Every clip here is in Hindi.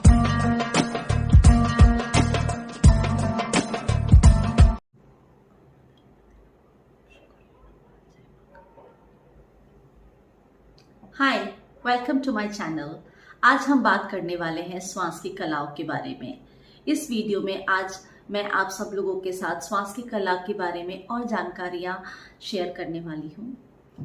Hi, welcome to my channel. आज हम बात करने वाले हैं श्वास की कलाओं के बारे में। इस वीडियो में आज मैं आप सब लोगों के साथ श्वास की कला के बारे में और जानकारियां शेयर करने वाली हूं।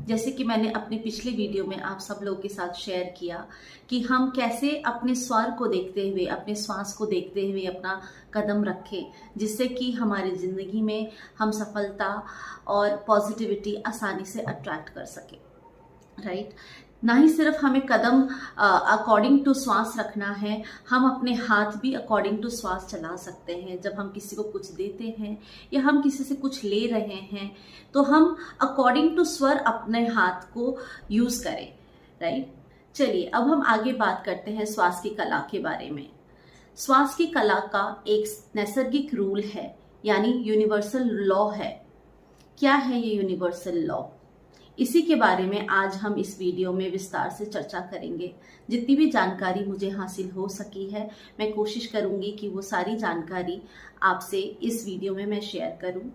जैसे कि मैंने अपने पिछले वीडियो में आप सब लोगों के साथ शेयर किया कि हम कैसे अपने स्वर को देखते हुए, अपने श्वास को देखते हुए अपना कदम रखें, जिससे कि हमारी जिंदगी में हम सफलता और पॉजिटिविटी आसानी से अट्रैक्ट कर सके। राइट। ना ही सिर्फ हमें कदम अकॉर्डिंग टू श्वास रखना है, हम अपने हाथ भी अकॉर्डिंग टू श्वास चला सकते हैं। जब हम किसी को कुछ देते हैं या हम किसी से कुछ ले रहे हैं तो हम अकॉर्डिंग टू स्वर अपने हाथ को यूज करें। राइट। चलिए अब हम आगे बात करते हैं श्वास की कला के बारे में। श्वास की कला का एक नैसर्गिक रूल है, यानी यूनिवर्सल लॉ है। क्या है ये यूनिवर्सल लॉ? इसी के बारे में आज हम इस वीडियो में विस्तार से चर्चा करेंगे। जितनी भी जानकारी मुझे हासिल हो सकी है, मैं कोशिश करूंगी कि वो सारी जानकारी आपसे इस वीडियो में मैं शेयर करूं।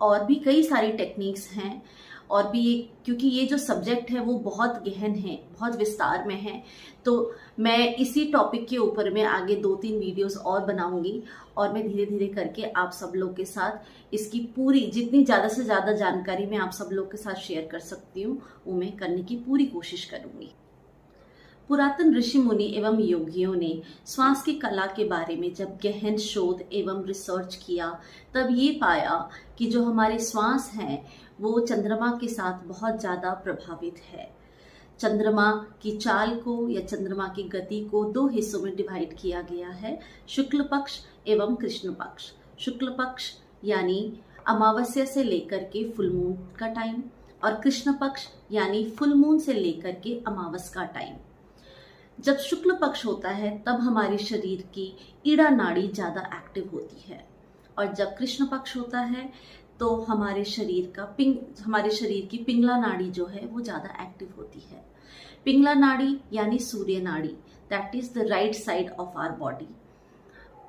और भी कई सारी टेक्निक्स हैं, और भी क्योंकि ये जो सब्जेक्ट है वो बहुत गहन है, बहुत विस्तार में है, तो मैं इसी टॉपिक के ऊपर में आगे 2-3 वीडियोस और बनाऊंगी और मैं धीरे धीरे करके आप सब लोग के साथ इसकी पूरी, जितनी ज़्यादा से ज़्यादा जानकारी मैं आप सब लोग के साथ शेयर कर सकती हूँ वो मैं करने की पूरी कोशिश करूंगी। पुरातन ऋषि मुनि एवं योगियों ने श्वास की कला के बारे में जब गहन शोध एवं रिसर्च किया, तब ये पाया कि जो हमारे श्वास हैं वो चंद्रमा के साथ बहुत ज़्यादा प्रभावित है। चंद्रमा की चाल को या चंद्रमा की गति को 2 हिस्सों में डिवाइड किया गया है, शुक्ल पक्ष एवं कृष्ण पक्ष। शुक्ल पक्ष यानी अमावस्या से लेकर के फुल मून का टाइम, और कृष्ण पक्ष यानी फुल मून से लेकर के अमावस का टाइम। जब शुक्ल पक्ष होता है तब हमारे शरीर की ईड़ा नाड़ी ज्यादा एक्टिव होती है, और जब कृष्ण पक्ष होता है तो हमारे शरीर की पिंगला नाड़ी जो है वो ज्यादा एक्टिव होती है। पिंगला नाड़ी यानी सूर्य नाड़ी, that is the right side of our body.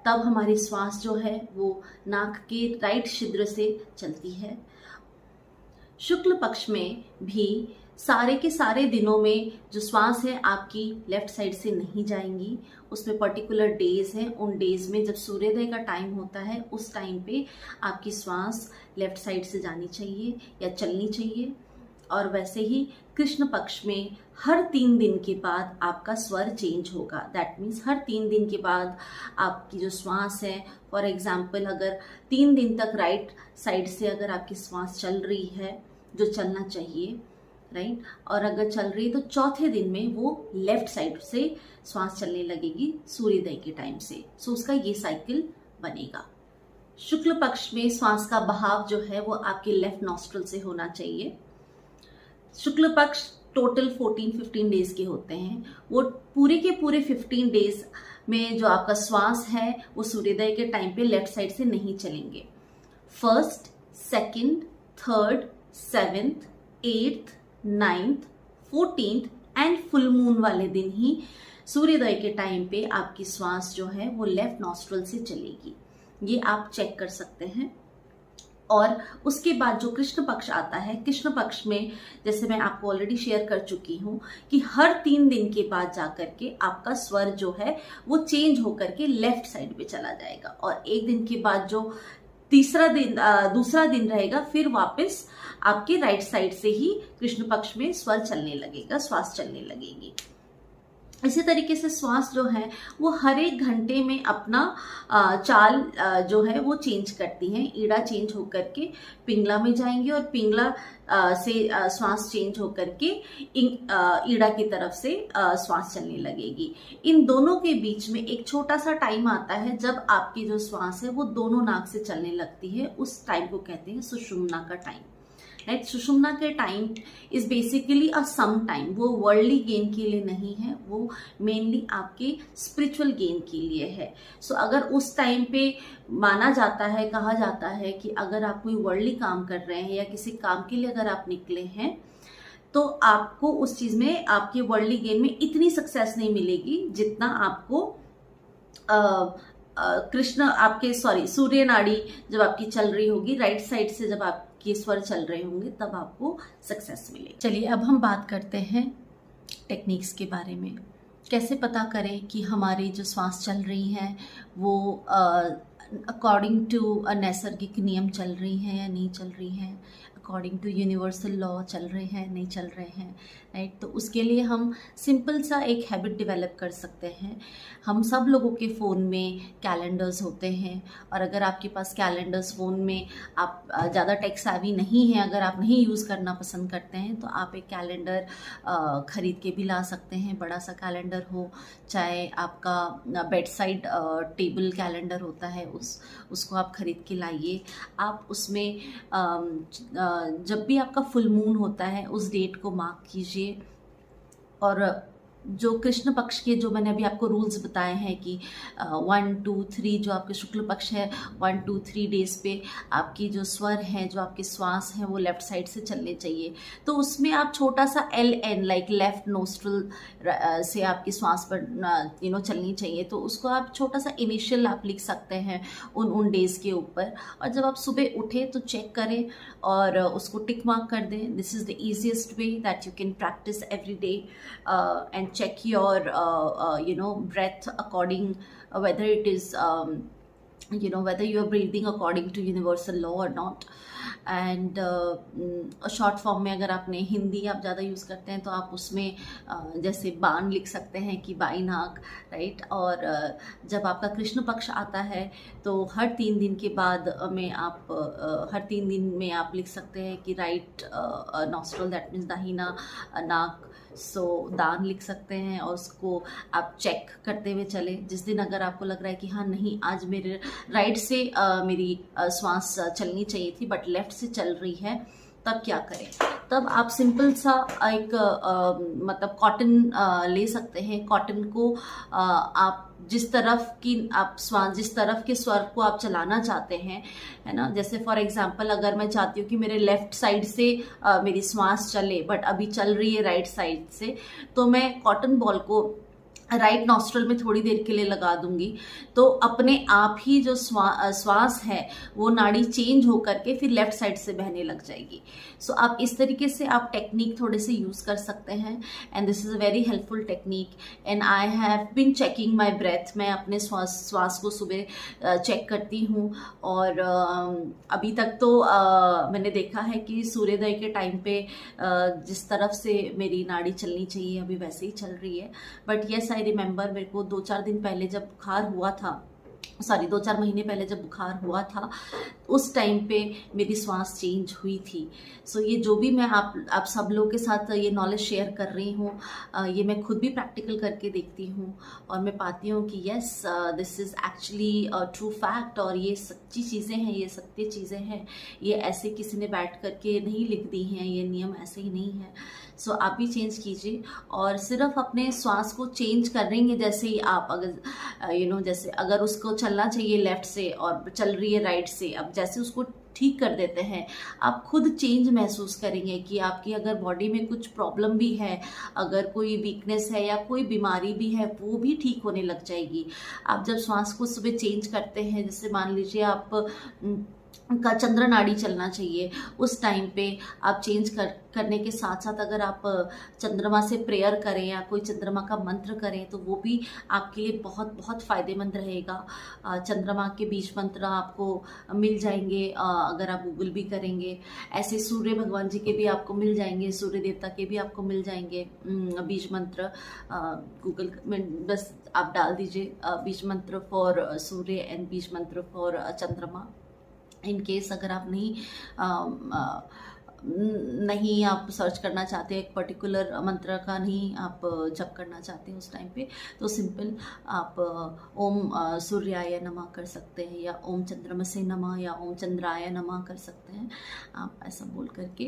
तब हमारी श्वास जो है वो नाक के राइट छिद्र से चलती है। शुक्ल पक्ष में भी सारे के सारे दिनों में जो श्वास है आपकी लेफ्ट साइड से नहीं जाएंगी। उसमें पर्टिकुलर डेज हैं, उन डेज में जब सूर्योदय का टाइम होता है उस टाइम पे आपकी श्वास लेफ्ट साइड से जानी चाहिए या चलनी चाहिए। और वैसे ही कृष्ण पक्ष में हर 3 दिन के बाद आपका स्वर चेंज होगा। दैट मीन्स हर 3 दिन के बाद आपकी जो श्वास है, फॉर एग्जाम्पल अगर 3 दिन तक राइट साइड से अगर आपकी श्वास चल रही है, जो चलना चाहिए, राइट, और अगर चल रही है तो चौथे दिन में वो लेफ्ट साइड से श्वास चलने लगेगी सूर्योदय के टाइम से। सो उसका ये साइकिल बनेगा। शुक्ल पक्ष में श्वास का बहाव जो है वो आपके लेफ्ट नॉस्ट्रल से होना चाहिए। शुक्ल पक्ष टोटल 14-15 डेज के होते हैं। वो पूरे के पूरे 15 डेज में जो आपका श्वास है वो सूर्योदय के टाइम पे लेफ्ट साइड से नहीं चलेंगे। 1st, 2nd, 3rd, 7th, 8th, 9th, 14th and full moon वाले दिन ही सूर्योदय के टाइम पे आपकी श्वास जो है वो लेफ्ट नॉस्ट्रल से चलेगी। ये आप चेक कर सकते हैं। और उसके बाद जो कृष्ण पक्ष आता है, कृष्ण पक्ष में जैसे मैं आपको ऑलरेडी शेयर कर चुकी हूँ कि हर 3 दिन के बाद जाकर के आपका स्वर जो है वो चेंज होकर के लेफ्ट साइड पे चला जाएगा, और 1 दिन के बाद जो दूसरा दिन रहेगा फिर वापस आपके राइट साइड से ही कृष्ण पक्ष में स्वर चलने लगेगा, श्वास चलने लगेगी। इसी तरीके से श्वास जो है वो हर 1 घंटे में अपना चाल जो है वो चेंज करती हैं। ईड़ा चेंज होकर के पिंगला में जाएंगे और पिंगला से श्वास चेंज होकर के ईड़ा की तरफ से श्वास चलने लगेगी। इन दोनों के बीच में एक छोटा सा टाइम आता है जब आपकी जो श्वास है वो दोनों नाक से चलने लगती है। उस टाइम को कहते हैं सुषुम्ना का टाइम। राइट। सुषुम्ना के time is basically a some time. वो वर्ल्डली गेन के लिए नहीं है, वो मेनली आपके स्पिरिचुअल गेन के लिए है। सो अगर उस टाइम पे माना जाता है, कहा जाता है कि अगर आप कोई वर्ल्डली काम कर रहे हैं या किसी काम के लिए अगर आप निकले हैं तो आपको उस चीज में, आपके वर्ल्डली गेन में इतनी सक्सेस नहीं मिलेगी जितना आपको कृष्ण आपके सूर्य नाड़ी जब आपकी चल रही होगी, राइट साइड से जब आपके स्वर चल रहे होंगे, तब आपको सक्सेस मिले। चलिए अब हम बात करते हैं टेक्निक्स के बारे में। कैसे पता करें कि हमारी जो श्वास चल रही हैं वो अकॉर्डिंग टू नैसर्गिक नियम चल रही हैं या नहीं चल रही हैं, अकॉर्डिंग टू यूनिवर्सल लॉ चल रहे हैं नहीं चल रहे हैं, राइट। तो उसके लिए हम सिंपल सा एक हैबिट डेवलप कर सकते हैं। हम सब लोगों के फ़ोन में कैलेंडर्स होते हैं, और अगर आपके पास कैलेंडर्स फ़ोन में आप ज़्यादा टेक सेवी नहीं हैं, अगर आप नहीं यूज़ करना पसंद करते हैं, तो आप एक कैलेंडर ख़रीद के भी ला सकते हैं। बड़ा सा कैलेंडर हो, चाहे आपका बेड साइड टेबल कैलेंडर होता है, उसको आप ख़रीद के लाइए। आप उसमें जब भी आपका फुल मून होता है उस डेट को मार्क कीजिए, और जो कृष्ण पक्ष के जो मैंने अभी आपको रूल्स बताए हैं कि 1 2 3 जो आपके शुक्ल पक्ष है, 1 2 3 डेज पे आपकी जो स्वर हैं, जो आपके श्वास हैं, वो लेफ्ट साइड से चलने चाहिए। तो उसमें आप छोटा सा LN लाइक लेफ्ट नोस्ट्रल से आपकी श्वास पर चलनी चाहिए। तो उसको आप छोटा सा इनिशियल आप लिख सकते हैं उन डेज के ऊपर, और जब आप सुबह उठे तो चेक करें और उसको टिक मार्क कर दें। This is the easiest way that you can practice every day and check your breath according whether it is whether you are breathing according to universal law or not. And short form में अगर आपने हिंदी आप ज़्यादा यूज़ करते हैं तो आप उसमें जैसे बाण लिख सकते हैं कि बाई नाक, राइट। और जब आपका कृष्ण पक्ष आता है तो हर 3 दिन के बाद में आप हर 3 दिन में आप लिख सकते हैं कि राइट नॉस्ट्रल, दैट मीन्स दाहिना नाक, सो दान लिख सकते हैं, और उसको आप चेक करते हुए चले। जिस दिन अगर आपको लग रहा है कि हाँ नहीं, आज मेरे राइट से मेरी श्वास चलनी चाहिए थी बट लेफ्ट से चल रही है, तब क्या करें? तब आप सिंपल सा एक मतलब कॉटन ले सकते हैं। कॉटन को आप जिस तरफ की आप श्वास, जिस तरफ के स्वर को आप चलाना चाहते हैं, है ना, जैसे फॉर एग्जांपल अगर मैं चाहती हूँ कि मेरे लेफ्ट साइड से मेरी श्वास चले बट अभी चल रही है राइट साइड से, तो मैं कॉटन बॉल को राइट नॉस्ट्रल में थोड़ी देर के लिए लगा दूंगी, तो अपने आप ही जो श्वास है वो नाड़ी चेंज होकर के फिर लेफ्ट साइड से बहने लग जाएगी। सो आप इस तरीके से आप टेक्निक थोड़े से यूज़ कर सकते हैं, and this is a very helpful technique. And I have been checking my breath, मैं अपने श्वास को सुबह चेक करती हूँ, और अभी तक तो मैंने देखा है कि सूर्योदय के टाइम पे जिस तरफ से मेरी नाड़ी चलनी चाहिए अभी वैसे ही चल रही है। बट येस, आई रिमेंबर, मेरे को 2-4 दिन पहले जब बुखार हुआ था, 2-4 महीने पहले जब बुखार हुआ था, उस टाइम पे मेरी श्वास चेंज हुई थी। सो ये जो भी मैं आप सब लोगों के साथ ये नॉलेज शेयर कर रही हूँ, ये मैं खुद भी प्रैक्टिकल करके देखती हूँ, और मैं पाती हूँ कि yes, this is actually true fact, और ये सच्ची चीज़ें हैं, ये सत्य चीज़ें हैं। ये ऐसे किसी ने बैठ करके नहीं लिख दी हैं, ये नियम ऐसे ही नहीं है। सो आप भी चेंज कीजिए, और सिर्फ अपने श्वास को चेंज करेंगे। जैसे ही आप अगर जैसे अगर उसको चलना चाहिए लेफ्ट से और चल रही है राइट से, अब जैसे उसको ठीक कर देते हैं, आप खुद चेंज महसूस करेंगे कि आपकी अगर बॉडी में कुछ प्रॉब्लम भी है, अगर कोई वीकनेस है या कोई बीमारी भी है, वो भी ठीक होने लग जाएगी। आप जब श्वास को सुबह चेंज करते हैं, जैसे मान लीजिए आप का चंद्र नाड़ी चलना चाहिए, उस टाइम पे आप चेंज करने के साथ साथ अगर आप चंद्रमा से प्रेयर करें या कोई चंद्रमा का मंत्र करें, तो वो भी आपके लिए बहुत बहुत फ़ायदेमंद रहेगा। चंद्रमा के बीज मंत्र आपको मिल जाएंगे अगर आप गूगल भी करेंगे। ऐसे सूर्य भगवान जी के भी आपको मिल जाएंगे, सूर्य देवता के भी आपको मिल जाएंगे बीज मंत्र। गूगल में बस आप डाल दीजिए बीज मंत्र फॉर सूर्य एंड बीज मंत्र फॉर चंद्रमा। इन केस अगर आप नहीं आप सर्च करना चाहते, एक पर्टिकुलर मंत्र का नहीं आप जप करना चाहते हैं उस टाइम पे, तो सिंपल आप ओम सूर्याय नमः कर सकते हैं, या ओम चंद्रमसे नमः, या ओम चंद्राय नमः कर सकते हैं। आप ऐसा बोल करके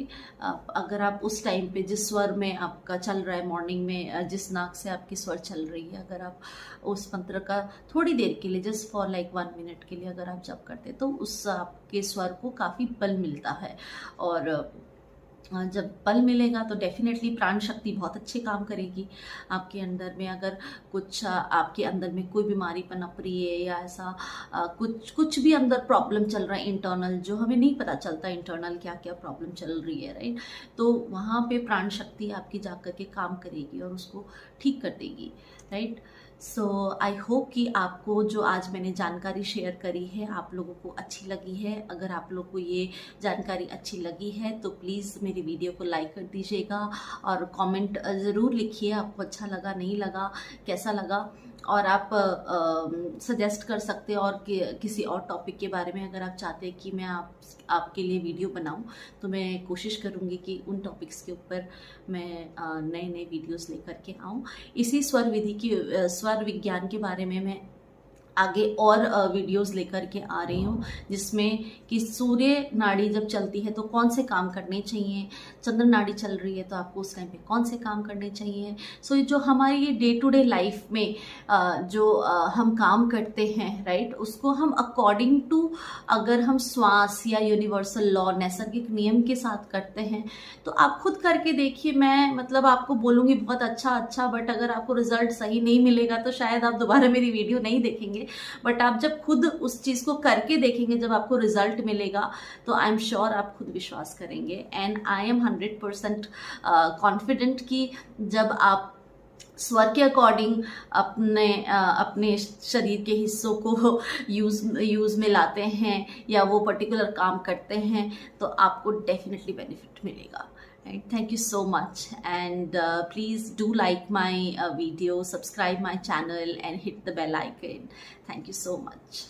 अगर आप उस टाइम पे जिस स्वर में आपका चल रहा है, मॉर्निंग में जिस नाक से आपकी स्वर चल रही है, अगर आप उस मंत्र का थोड़ी देर के लिए, जस्ट फॉर लाइक 1 मिनट के लिए अगर आप जप करते हैं, तो उस आपके स्वर को काफ़ी बल मिलता है। और जब बल मिलेगा तो डेफिनेटली प्राण शक्ति बहुत अच्छे काम करेगी आपके अंदर में। अगर कुछ आपके अंदर में कोई बीमारी पनप रही है या ऐसा कुछ भी अंदर प्रॉब्लम चल रहा है इंटरनल, जो हमें नहीं पता चलता इंटरनल क्या क्या प्रॉब्लम चल रही है, राइट, तो वहाँ पे प्राण शक्ति आपकी जाकर के काम करेगी और उसको ठीक कर देगी, राइट। सो आई होप कि आपको जो आज मैंने जानकारी शेयर करी है आप लोगों को अच्छी लगी है। अगर आप लोग को ये जानकारी अच्छी लगी है तो प्लीज़ मेरी वीडियो को लाइक कर दीजिएगा और कमेंट ज़रूर लिखिए आपको अच्छा लगा, नहीं लगा, कैसा लगा। और आप सजेस्ट कर सकते हैं और किसी और टॉपिक के बारे में अगर आप चाहते हैं कि मैं आपके लिए वीडियो बनाऊं, तो मैं कोशिश करूंगी कि उन टॉपिक्स के ऊपर मैं नए नए वीडियोस लेकर के आऊं। इसी स्वर विज्ञान के बारे में मैं आगे और वीडियोस लेकर के आ रही हूँ, जिसमें कि सूर्य नाड़ी जब चलती है तो कौन से काम करने चाहिए, चंद्र नाड़ी चल रही है तो आपको उस टाइम पे कौन से काम करने चाहिए। सो जो हमारी ये डे टू डे लाइफ में जो हम काम करते हैं, राइट, उसको हम अकॉर्डिंग टू अगर हम श्वास या यूनिवर्सल लॉ नैसर्गिक नियम के साथ करते हैं तो आप खुद करके देखिए। मैं मतलब आपको बोलूँगी बहुत अच्छा, बट अगर आपको रिजल्ट सही नहीं मिलेगा तो शायद आप दोबारा मेरी वीडियो नहीं देखेंगे। बट आप जब खुद उस चीज को करके देखेंगे, जब आपको रिजल्ट मिलेगा, तो आई एम श्योर आप खुद विश्वास करेंगे। एंड आई एम 100% कॉन्फिडेंट कि जब आप स्वर के अकॉर्डिंग अपने शरीर के हिस्सों को यूज में लाते हैं या वो पर्टिकुलर काम करते हैं तो आपको डेफिनेटली बेनिफिट मिलेगा। Right, thank you so much, and please do like my video, subscribe my channel and hit the bell icon. Thank you so much.